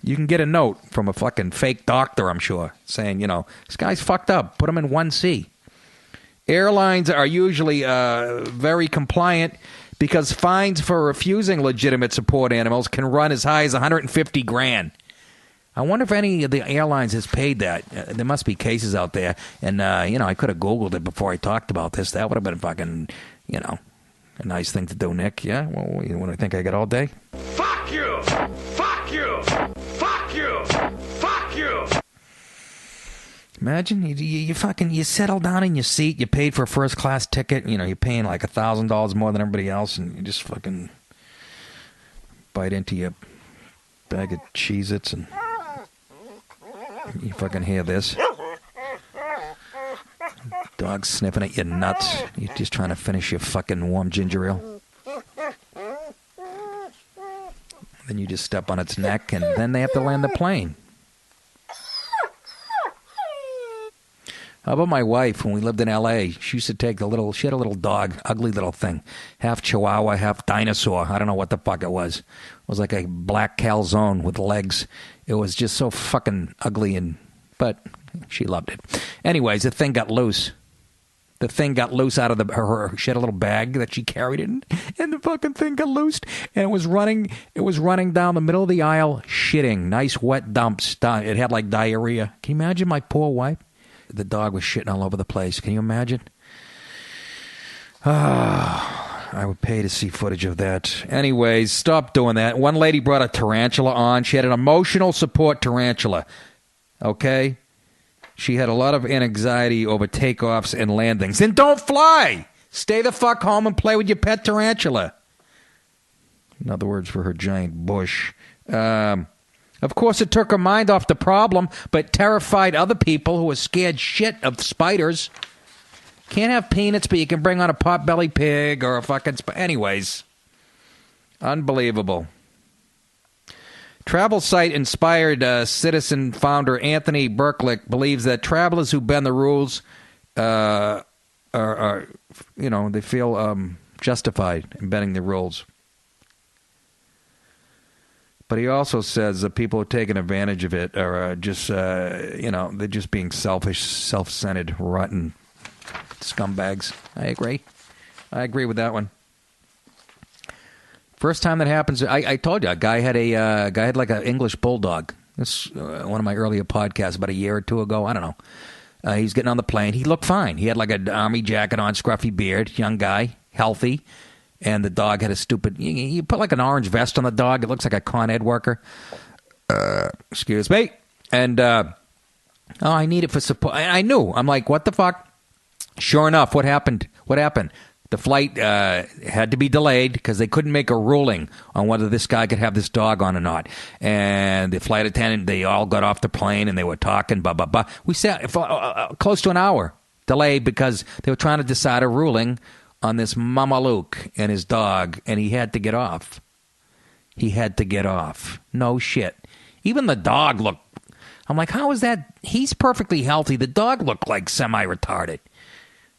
You can get a note from a fucking fake doctor, I'm sure, saying, this guy's fucked up. Put him in 1C. Airlines are usually very compliant because fines for refusing legitimate support animals can run as high as $150,000. I wonder if any of the airlines has paid that. There must be cases out there. And, I could have Googled it before I talked about this. That would have been fucking, a nice thing to do, Nick. Yeah? Well, what do I think I got all day? Fuck you! Fuck you! Fuck you! Fuck you! Imagine you settle down in your seat, you paid for a first class ticket, you're paying like $1,000 more than everybody else, and you just fucking bite into your bag of Cheez-Its and you fucking hear this. Dog sniffing at your nuts. You're just trying to finish your fucking warm ginger ale. Then you just step on its neck, and then they have to land the plane. How about my wife, when we lived in L.A., she used to take she had a little dog, ugly little thing, half Chihuahua, half dinosaur. I don't know what the fuck it was. It was like a black calzone with legs. It was just so fucking ugly, but she loved it. Anyways, the thing got loose. The thing got loose out of her. She had a little bag that she carried in, and the fucking thing got loosed, and it was running down the middle of the aisle, shitting. Nice wet dumps. It had like diarrhea. Can you imagine my poor wife? The dog was shitting all over the place. Can you imagine? I would pay to see footage of that. Anyways, stop doing that. One lady brought a tarantula on. She had an emotional support tarantula. Okay? She had a lot of anxiety over takeoffs and landings. Then don't fly! Stay the fuck home and play with your pet tarantula. In other words, for her giant bush. Of course, it took her mind off the problem, but terrified other people who were scared shit of spiders. Can't have peanuts, but you can bring on a pot-bellied pig or a fucking... Anyways. Unbelievable. Travel site inspired citizen founder Anthony Berklick believes that travelers who bend the rules are they feel justified in bending the rules. But he also says that people who are taking advantage of it are just, they're just being selfish, self-centered, rotten scumbags. I agree with that one. First time that happens, I told you, a guy had like an English bulldog. This is one of my earlier podcasts about a year or two ago. I don't know. He's getting on the plane. He looked fine. He had like an army jacket on, scruffy beard, young guy, healthy. And the dog had a stupid... You put like an orange vest on the dog. It looks like a Con Ed worker. Excuse me. And, I need it for support. I knew. I'm like, what the fuck? Sure enough, what happened? The flight had to be delayed because they couldn't make a ruling on whether this guy could have this dog on or not. And the flight attendant, they all got off the plane and they were talking, blah, blah, blah. We sat for close to an hour delayed because they were trying to decide a ruling on this Mama Luke and his dog, and he had to get off. No shit. Even the dog looked... I'm like, how is that? He's perfectly healthy. The dog looked like semi-retarded.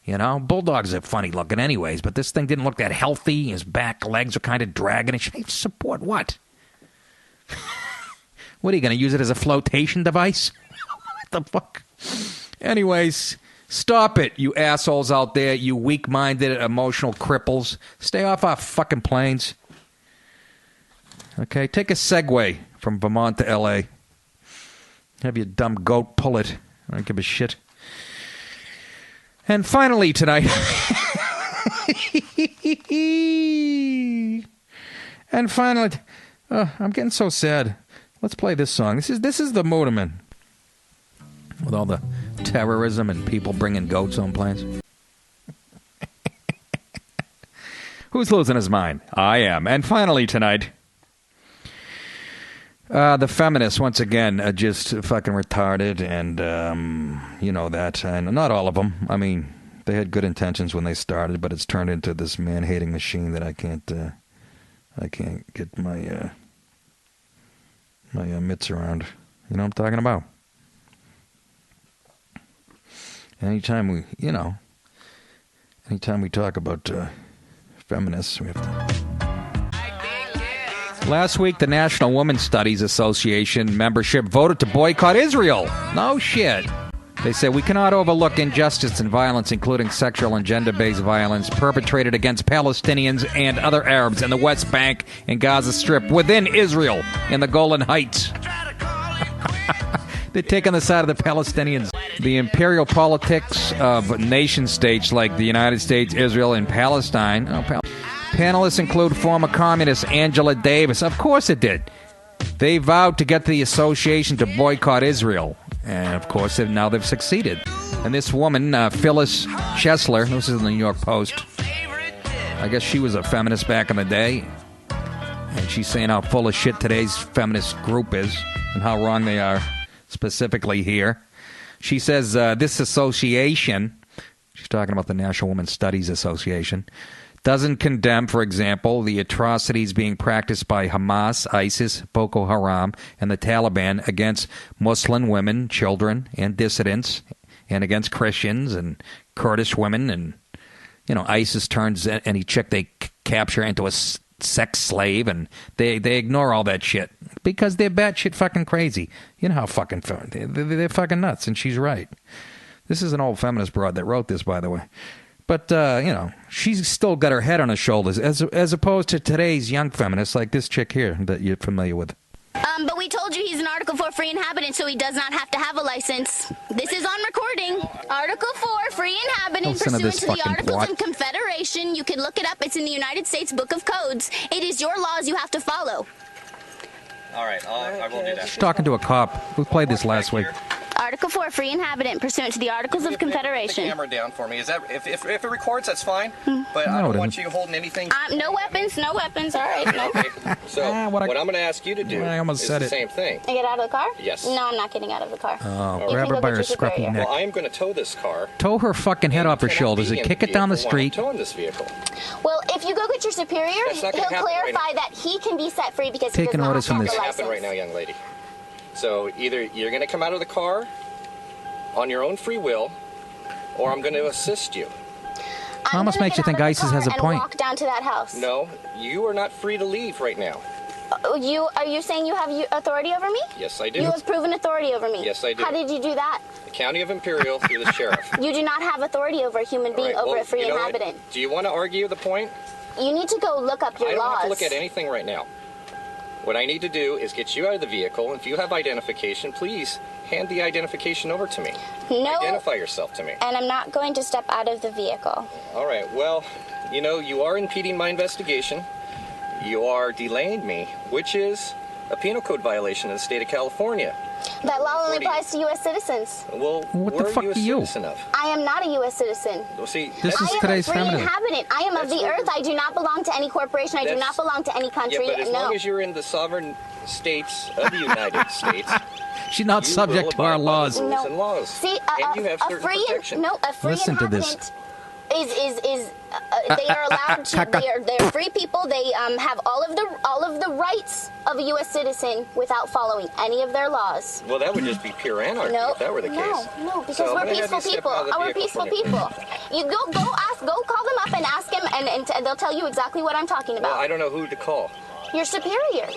You know, bulldogs are funny looking anyways, but this thing didn't look that healthy. His back legs are kind of dragging. Support what? What, are you going to use it as a flotation device? What the fuck? Anyways, stop it, you assholes out there, you weak-minded, emotional cripples. Stay off our fucking planes. Okay, take a segue from Vermont to L.A. Have your dumb goat pull it. I don't give a shit. And finally tonight... I'm getting so sad. Let's play this song. This is the mood I'm in. With all the terrorism and people bringing goats on planes. Who's losing his mind? I am. And finally tonight, the feminists, once again, are just fucking retarded, and you know that. And not all of them. I mean, they had good intentions when they started, but it's turned into this man-hating machine that I can't get my mitts around. You know what I'm talking about? Anytime we talk about feminists, we have to... Last week, the National Women's Studies Association membership voted to boycott Israel. No shit. They say we cannot overlook injustice and violence, including sexual and gender-based violence, perpetrated against Palestinians and other Arabs in the West Bank and Gaza Strip, within Israel, in the Golan Heights. They're taking the side of the Palestinians. The imperial politics of nation-states like the United States, Israel, and Palestine. Panelists include former communist Angela Davis. Of course it did. They vowed to get the association to boycott Israel. And, of course, now they've succeeded. And this woman, Phyllis Chesler, this is in the New York Post. I guess she was a feminist back in the day. And she's saying how full of shit today's feminist group is and how wrong they are, specifically here. She says this association, she's talking about the National Women's Studies Association, doesn't condemn, for example, the atrocities being practiced by Hamas, ISIS, Boko Haram, and the Taliban against Muslim women, children, and dissidents, and against Christians and Kurdish women. And, you know, ISIS turns any chick they capture into a sex slave, and they ignore all that shit because they're batshit fucking crazy. You know how fucking... They're fucking nuts, and she's right. This is an old feminist broad that wrote this, by the way. But, you know, she's still got her head on her shoulders, as opposed to today's young feminists like this chick here that you're familiar with. But we told you he's an Article 4 free inhabitant, so he does not have to have a license. This is on recording. Article 4, free inhabitant, pursuant to the Articles of Confederation. You can look it up. It's in the United States Book of Codes. It is your laws you have to follow. All right, I will do that. She's talking to a cop. We played this last week. Article 4, free inhabitant, pursuant to the Articles of Confederation. Put the camera down for me. Is that if it records, that's fine. But I don't want you holding anything. No weapons. No weapons. All right. No. Okay. So what I'm going to ask you to do is the same thing. Get out of the car? Yes. No, I'm not getting out of the car. Oh, grab her by her scruffy neck. Well, I am going to tow this car. Tow her fucking head off her shoulders and kick it down the street. Towing this vehicle. Well, if you go get your superior, he'll clarify that he can be set free because he does not have the license. Happen right now, young lady. So either you're going to come out of the car on your own free will, or I'm going to assist you. Almost makes you think ISIS has a point. Walk down to that house. No, you are not free to leave right now. Are you saying you have authority over me? Yes, I do. You have proven authority over me. Yes, I do. How did you do that? The County of Imperial through the sheriff. You do not have authority over a human being, over a free inhabitant. Do you want to argue the point? You need to go look up your laws. I don't have to look at anything right now. What I need to do is get you out of the vehicle. And if you have identification, please hand the identification over to me. No. Identify yourself to me. And I'm not going to step out of the vehicle. All right. Well, you are impeding my investigation. You are delaying me, which is a penal code violation in the state of California. That law only applies to U.S. citizens. Well, what the fuck are you? Of? I am not a U.S. citizen. Well, see, this is today's I am a free feminism. inhabitant. I am of the earth. I do not belong to any corporation. I do not belong to any country. Yeah, but as long as you're in the sovereign states of the United States, she's not subject to our laws. And laws. See, and you have certain protection. a free Listen to this. is they are allowed to. They're free people. They have all of the rights of a U.S. citizen without following any of their laws. Well, that would just be pure anarchy if that were the case. No, because we're peaceful people. We're peaceful people. You go call them up and ask them, and they'll tell you exactly what I'm talking about. Well, I don't know who to call. Your superior.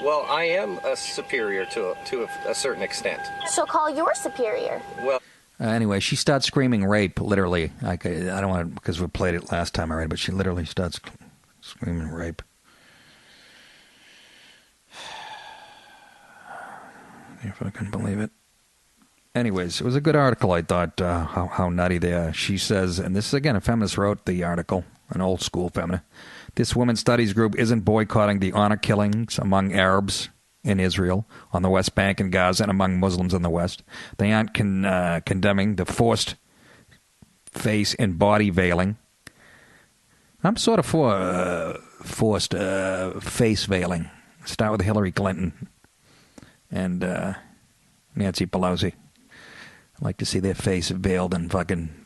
Well, I am a superior to a certain extent. So call your superior. Well. Anyway, she starts screaming rape, literally. I don't want to, because we played it last time already, but she literally starts screaming rape. If I can believe it. Anyways, it was a good article, I thought, how nutty they are. She says, and this is, again, a feminist wrote the article, an old school feminist. This women's studies group isn't boycotting the honor killings among Arabs in Israel, on the West Bank and Gaza, and among Muslims in the West. They aren't condemning the forced face and body veiling. I'm sort of for forced face veiling. Start with Hillary Clinton and Nancy Pelosi. I'd like to see their face veiled in fucking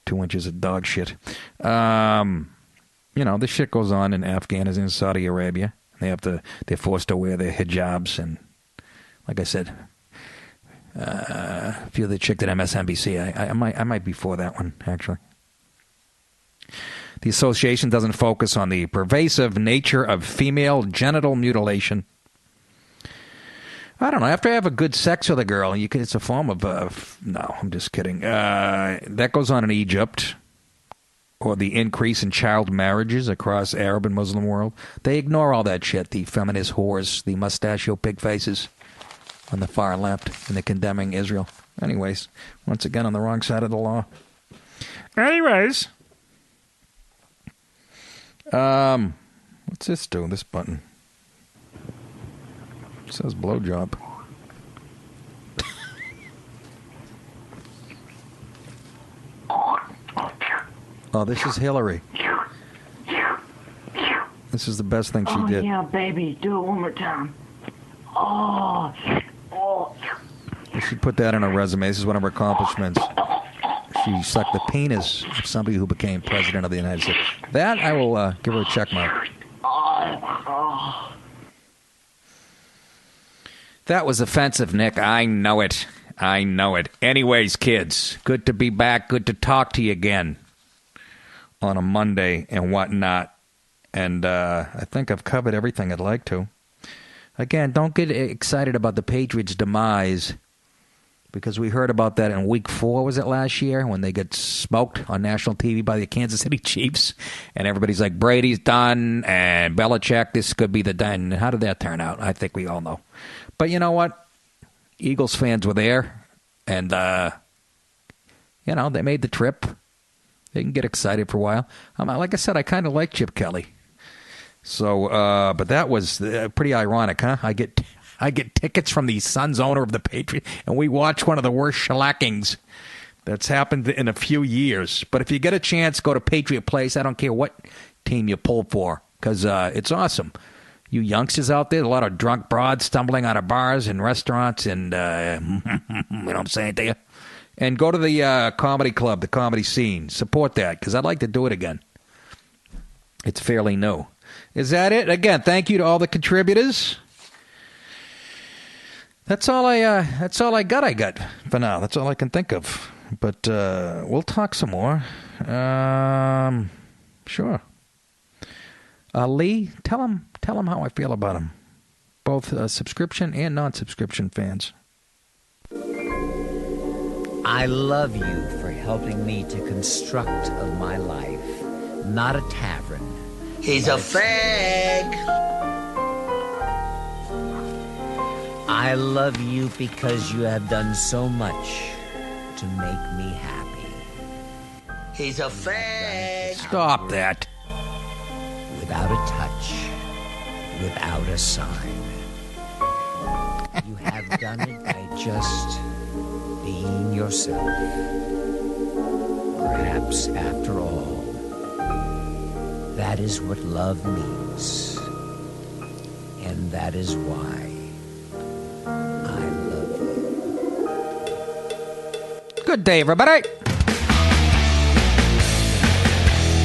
2 inches of dog shit. This shit goes on in Afghanistan and Saudi Arabia. They're forced to wear their hijabs, and like I said, a few of the chicks at MSNBC, I might be for that one, actually. The association doesn't focus on the pervasive nature of female genital mutilation. I don't know. After I have a good sex with a girl, it's a form of no, I'm just kidding. That goes on in Egypt. Or the increase in child marriages across Arab and Muslim world. They ignore all that shit, the feminist whores, the mustachio pig faces on the far left, and they're condemning Israel. Anyways, once again, on the wrong side of the law. Anyways. What's this do, this button? It says blowjob. Oh, this is Hillary. This is the best thing she did. Oh, yeah, baby. Do it one more time. Oh. She put that in her resume. This is one of her accomplishments. She sucked the penis of somebody who became president of the United States. That, I will give her a check mark. That was offensive, Nick. I know it. Anyways, kids, good to be back. Good to talk to you again on a Monday and whatnot. And I think I've covered everything I'd like to. Again, don't get excited about the Patriots' demise, because we heard about that in week 4, was it last year, when they got smoked on national TV by the Kansas City Chiefs. And everybody's like, Brady's done, and Belichick, this could be the done. How did that turn out? I think we all know. But you know what? Eagles fans were there, and, they made the trip. They can get excited for a while. Like I said, I kind of like Chip Kelly. So, but that was pretty ironic, huh? I get I get tickets from the Suns owner of the Patriots, and we watch one of the worst shellackings that's happened in a few years. But if you get a chance, go to Patriot Place. I don't care what team you pull for, because it's awesome. You youngsters out there, a lot of drunk broads stumbling out of bars and restaurants, and you know what I'm saying to you? And go to the comedy club, the comedy scene. Support that, because I'd like to do it again. It's fairly new. Is that it? Again, thank you to all the contributors. That's all I got for now. That's all I can think of. But we'll talk some more. Sure. Lee, tell him how I feel about him. Both subscription and non-subscription fans. I love you for helping me to construct of my life, not a tavern. He's a fag. I love you because you have done so much to make me happy. He's a fag. Stop that. Without a touch, without a sign. You have done it by just being yourself. Perhaps after all, that is what love means. And that is why I love you. Good day, everybody.